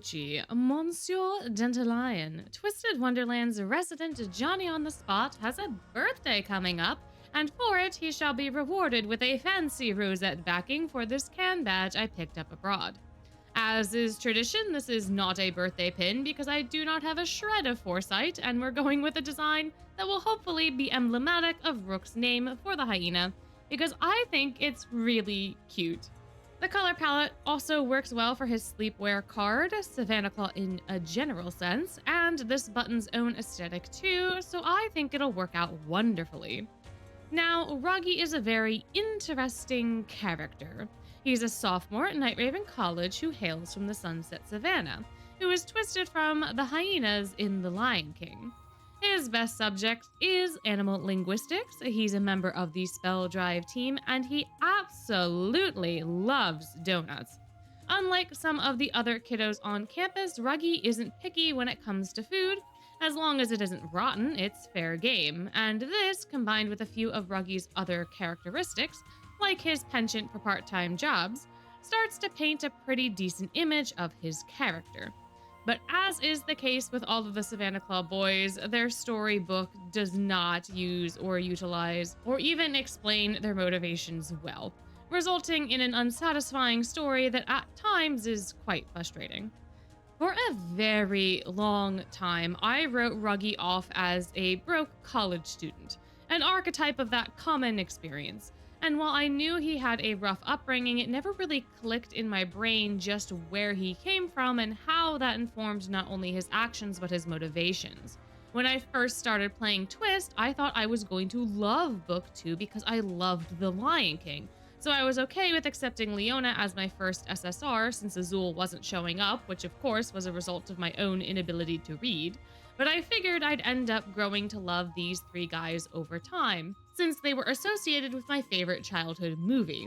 Gucci, Monsieur Dandelion, Twisted Wonderland's resident Johnny on the Spot, has a birthday coming up, and for it he shall be rewarded with a fancy Rosette backing for this can badge I picked up abroad. As is tradition, this is not a birthday pin because I do not have a shred of foresight, and we're going with a design that will hopefully be emblematic of Rook's name for the hyena, because I think it's really cute. The color palette also works well for his sleepwear card, Savannah Claw in a general sense, and this button's own aesthetic too, so I think it'll work out wonderfully. Now, Ruggie is a very interesting character. He's a sophomore at Night Raven College who hails from the Sunset Savannah, who is twisted from the hyenas in The Lion King. His best subject is animal linguistics. He's a member of the Spell Drive team, and he absolutely loves donuts. Unlike some of the other kiddos on campus, Ruggie isn't picky when it comes to food. As long as it isn't rotten, it's fair game. And this, combined with a few of Ruggie's other characteristics, like his penchant for part-time jobs, starts to paint a pretty decent image of his character. But as is the case with all of the Savannah Claw boys, their storybook does not use or utilize or even explain their motivations well, resulting in an unsatisfying story that at times is quite frustrating. For a very long time, I wrote Ruggie off as a broke college student, an archetype of that common experience. And while I knew he had a rough upbringing, it never really clicked in my brain just where he came from and how that informed not only his actions but his motivations. When I first started playing Twist, I thought I was going to love Book 2 because I loved The Lion King. So I was okay with accepting Leona as my first SSR since Azul wasn't showing up, which of course was a result of my own inability to read. But I figured I'd end up growing to love these three guys over time, since they were associated with my favorite childhood movie.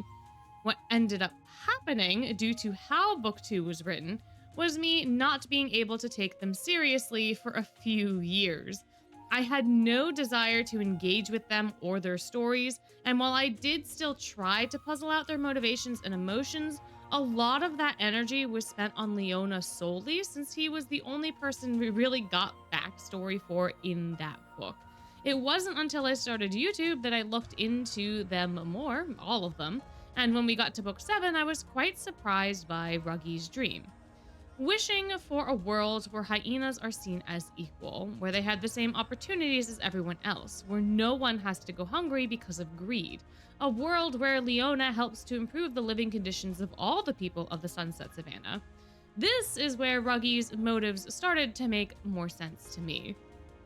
What ended up happening, due to how Book 2 was written, was me not being able to take them seriously for a few years. I had no desire to engage with them or their stories, and while I did still try to puzzle out their motivations and emotions, a lot of that energy was spent on Leona solely, since he was the only person we really got backstory for in that book. It wasn't until I started YouTube that I looked into them more, all of them, and when we got to book 7, I was quite surprised by Ruggie's dream. Wishing for a world where hyenas are seen as equal, where they had the same opportunities as everyone else, where no one has to go hungry because of greed. A world where Leona helps to improve the living conditions of all the people of the Sunset Savannah. This is where Ruggie's motives started to make more sense to me.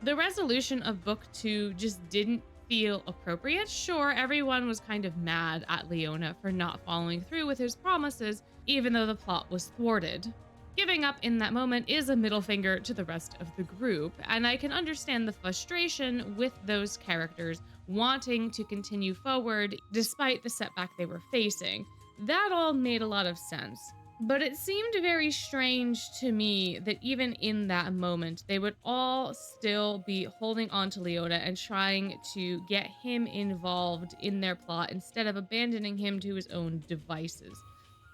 The resolution of Book 2 just didn't feel appropriate. Sure, everyone was kind of mad at Leona for not following through with his promises, even though the plot was thwarted. Giving up in that moment is a middle finger to the rest of the group, and I can understand the frustration with those characters wanting to continue forward despite the setback they were facing. That all made a lot of sense. But it seemed very strange to me that even in that moment, they would all still be holding on to Leona and trying to get him involved in their plot instead of abandoning him to his own devices.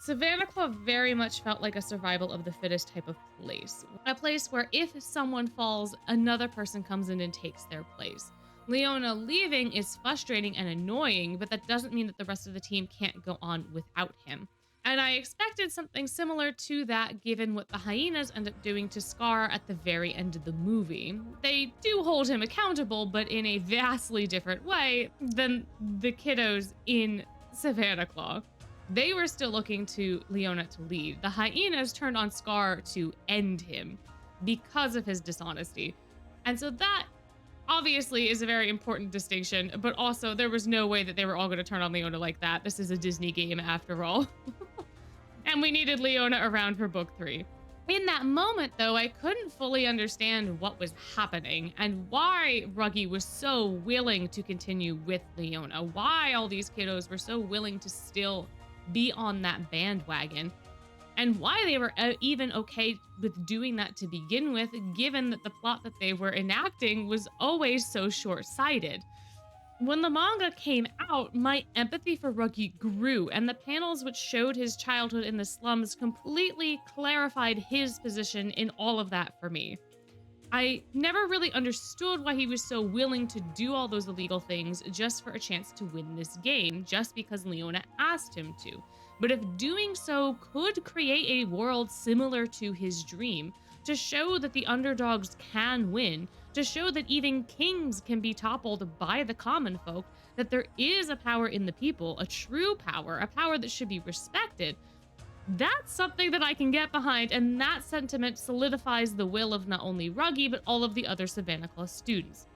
Savannah Claw very much felt like a survival of the fittest type of place. A place where if someone falls, another person comes in and takes their place. Leona leaving is frustrating and annoying, but that doesn't mean that the rest of the team can't go on without him. And I expected something similar to that given what the hyenas end up doing to Scar at the very end of the movie. They do hold him accountable, but in a vastly different way than the kiddos in Savannah Claw. They were still looking to Leona to lead. The hyenas turned on Scar to end him because of his dishonesty. And so that obviously is a very important distinction, but also there was no way that they were all going to turn on Leona like that. This is a Disney game after all. And we needed Leona around for book 3. In that moment, though, I couldn't fully understand what was happening and why Ruggie was so willing to continue with Leona, why all these kiddos were so willing to still be on that bandwagon, and why they were even okay with doing that to begin with, given that the plot that they were enacting was always so short-sighted. When the manga came out, my empathy for Ruggie grew, and the panels which showed his childhood in the slums completely clarified his position in all of that for me. I never really understood why he was so willing to do all those illegal things just for a chance to win this game, just because Leona asked him to. But if doing so could create a world similar to his dream, to show that the underdogs can win, to show that even kings can be toppled by the common folk, that there is a power in the people, a true power, a power that should be respected, that's something that I can get behind, and that sentiment solidifies the will of not only Ruggie, but all of the other Savannah Class students.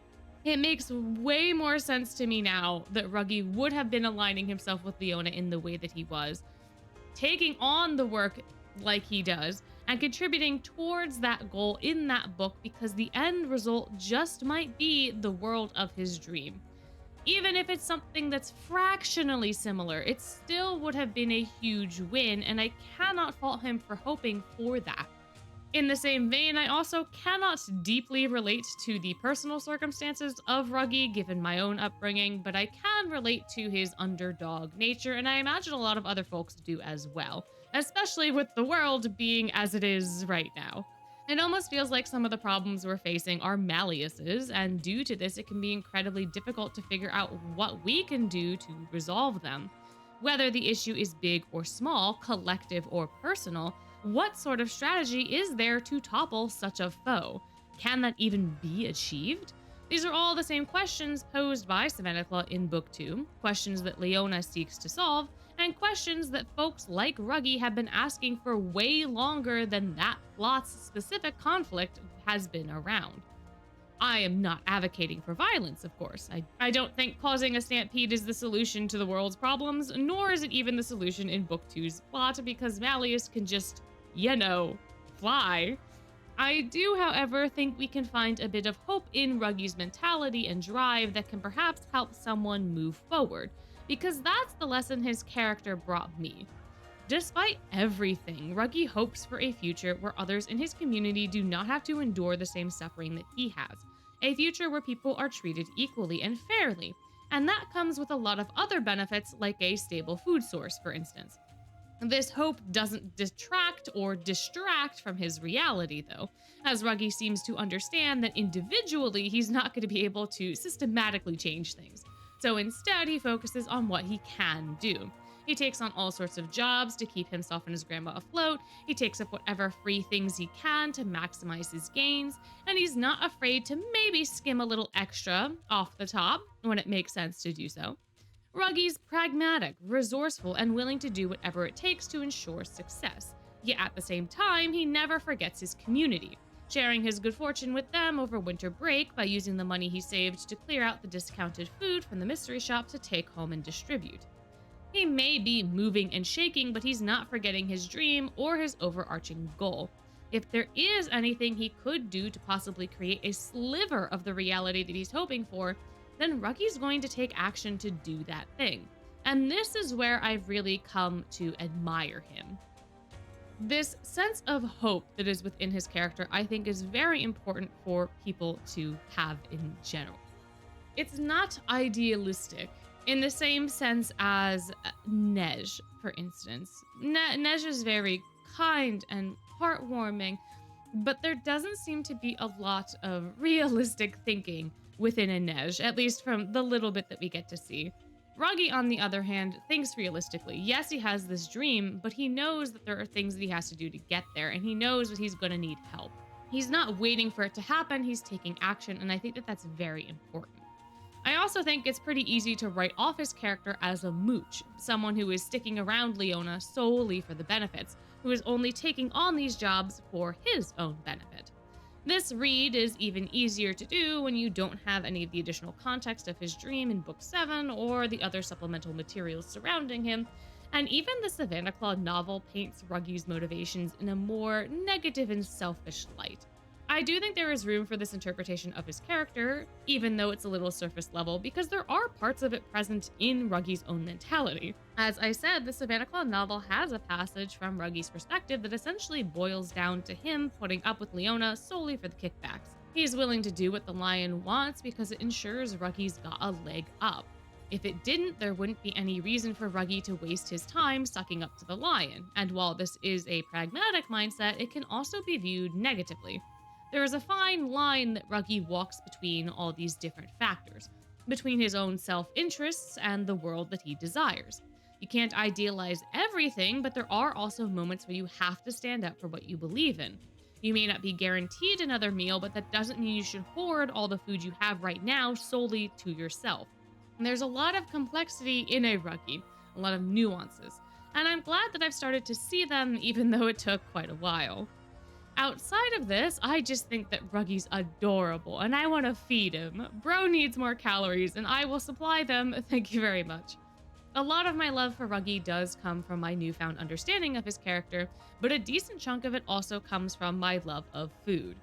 It makes way more sense to me now that Ruggie would have been aligning himself with Leona in the way that he was, taking on the work like he does, and contributing towards that goal in that book because the end result just might be the world of his dream. Even if it's something that's fractionally similar, it still would have been a huge win, and I cannot fault him for hoping for that. In the same vein, I also cannot deeply relate to the personal circumstances of Ruggie given my own upbringing, but I can relate to his underdog nature, and I imagine a lot of other folks do as well, especially with the world being as it is right now. It almost feels like some of the problems we're facing are Malleus's, and due to this, it can be incredibly difficult to figure out what we can do to resolve them. Whether the issue is big or small, collective or personal, what sort of strategy is there to topple such a foe? Can that even be achieved? These are all the same questions posed by Savannah Claw in Book 2, questions that Leona seeks to solve, and questions that folks like Ruggie have been asking for way longer than that plot's specific conflict has been around. I am not advocating for violence, of course. I don't think causing a stampede is the solution to the world's problems, nor is it even the solution in Book 2's plot, because Malleus can just, fly. I do, however, think we can find a bit of hope in Ruggie's mentality and drive that can perhaps help someone move forward, because that's the lesson his character brought me. Despite everything, Ruggie hopes for a future where others in his community do not have to endure the same suffering that he has. A future where people are treated equally and fairly. And that comes with a lot of other benefits, like a stable food source, for instance. This hope doesn't detract or distract from his reality, though, as Ruggie seems to understand that individually he's not going to be able to systematically change things. So instead, he focuses on what he can do. He takes on all sorts of jobs to keep himself and his grandma afloat. He takes up whatever free things he can to maximize his gains, and he's not afraid to maybe skim a little extra off the top when it makes sense to do so. Ruggie's pragmatic, resourceful, and willing to do whatever it takes to ensure success. Yet at the same time, he never forgets his community, sharing his good fortune with them over winter break by using the money he saved to clear out the discounted food from the mystery shop to take home and distribute. He may be moving and shaking, but he's not forgetting his dream or his overarching goal. If there is anything he could do to possibly create a sliver of the reality that he's hoping for, then Ruggie's going to take action to do that thing. And this is where I've really come to admire him. This sense of hope that is within his character, I think, is very important for people to have in general. It's not idealistic in the same sense as Nej, for instance. Nej is very kind and heartwarming, but there doesn't seem to be a lot of realistic thinking within a Nej, at least from the little bit that we get to see. Ruggie, on the other hand, thinks realistically. Yes, he has this dream, but he knows that there are things that he has to do to get there, and he knows that he's going to need help. He's not waiting for it to happen, he's taking action, and I think that that's very important. I also think it's pretty easy to write off his character as a mooch, someone who is sticking around Leona solely for the benefits, who is only taking on these jobs for his own benefit. This read is even easier to do when you don't have any of the additional context of his dream in Book 7 or the other supplemental materials surrounding him, and even the Savannah Claw novel paints Ruggie's motivations in a more negative and selfish light. I do think there is room for this interpretation of his character, even though it's a little surface level, because there are parts of it present in Ruggie's own mentality. As I said, the Savannah Claw novel has a passage from Ruggie's perspective that essentially boils down to him putting up with Leona solely for the kickbacks. He's willing to do what the lion wants because it ensures Ruggie's got a leg up. If it didn't, there wouldn't be any reason for Ruggie to waste his time sucking up to the lion. And while this is a pragmatic mindset, it can also be viewed negatively. There is a fine line that Ruggie walks between all these different factors, between his own self-interests and the world that he desires. You can't idealize everything, but there are also moments where you have to stand up for what you believe in. You may not be guaranteed another meal, but that doesn't mean you should hoard all the food you have right now solely to yourself. And there's a lot of complexity in a Ruggie, a lot of nuances, and I'm glad that I've started to see them even though it took quite a while. Outside of this, I just think that Ruggie's adorable and I want to feed him. Bro needs more calories and I will supply them, thank you very much. A lot of my love for Ruggie does come from my newfound understanding of his character, but a decent chunk of it also comes from my love of food.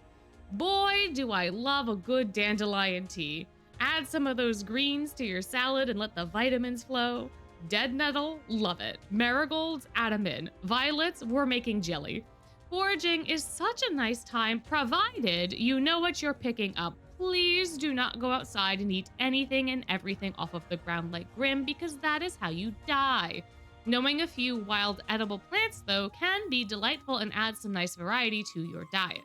Boy, do I love a good dandelion tea. Add some of those greens to your salad and let the vitamins flow. Dead nettle, love it. Marigolds, add 'em in. Violets, we're making jelly. Foraging is such a nice time, provided you know what you're picking up. Please do not go outside and eat anything and everything off of the ground like Grimm, because that is how you die. Knowing a few wild edible plants, though, can be delightful and add some nice variety to your diet.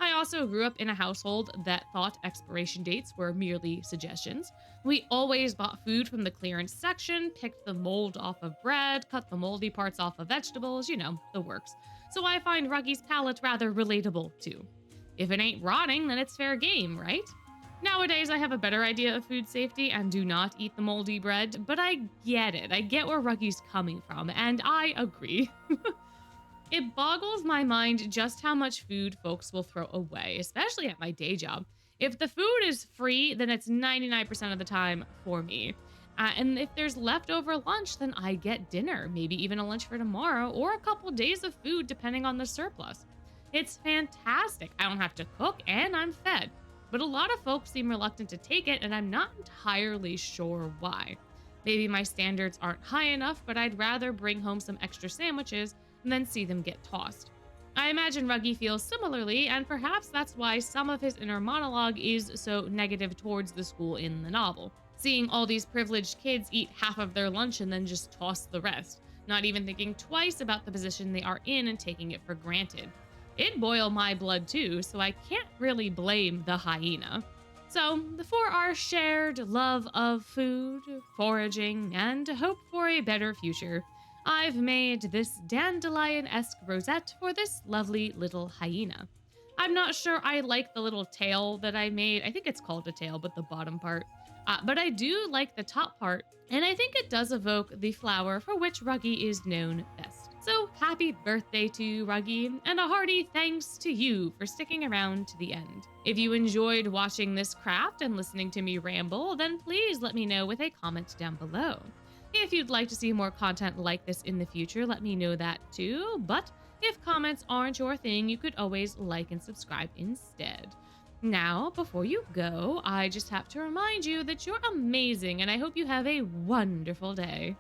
I also grew up in a household that thought expiration dates were merely suggestions. We always bought food from the clearance section, picked the mold off of bread, cut the moldy parts off of vegetables, you know, the works. So I find Ruggie's palate rather relatable, too. If it ain't rotting, then it's fair game, right? Nowadays, I have a better idea of food safety and do not eat the moldy bread, but I get it. I get where Ruggie's coming from, and I agree. It boggles my mind just how much food folks will throw away, especially at my day job. If the food is free, then it's 99% of the time for me. And if there's leftover lunch, then I get dinner, maybe even a lunch for tomorrow, or a couple days of food depending on the surplus. It's fantastic. I don't have to cook and I'm fed. But a lot of folks seem reluctant to take it, and I'm not entirely sure why. Maybe my standards aren't high enough, but I'd rather bring home some extra sandwiches and then see them get tossed. I imagine Ruggie feels similarly, and perhaps that's why some of his inner monologue is so negative towards the school in the novel. Seeing all these privileged kids eat half of their lunch and then just toss the rest, not even thinking twice about the position they are in and taking it for granted. It'd boil my blood too, so I can't really blame the hyena. So, for our shared love of food, foraging, and hope for a better future, I've made this dandelion-esque rosette for this lovely little hyena. I'm not sure I like the little tail that I made. I think it's called a tail, but the bottom part. But I do like the top part, and I think it does evoke the flower for which Ruggie is known best. So happy birthday to Ruggie, and a hearty thanks to you for sticking around to the end. If you enjoyed watching this craft and listening to me ramble, then please let me know with a comment down below. If you'd like to see more content like this in the future, let me know that too, but if comments aren't your thing, you could always like and subscribe instead. Now, before you go, I just have to remind you that you're amazing, and I hope you have a wonderful day.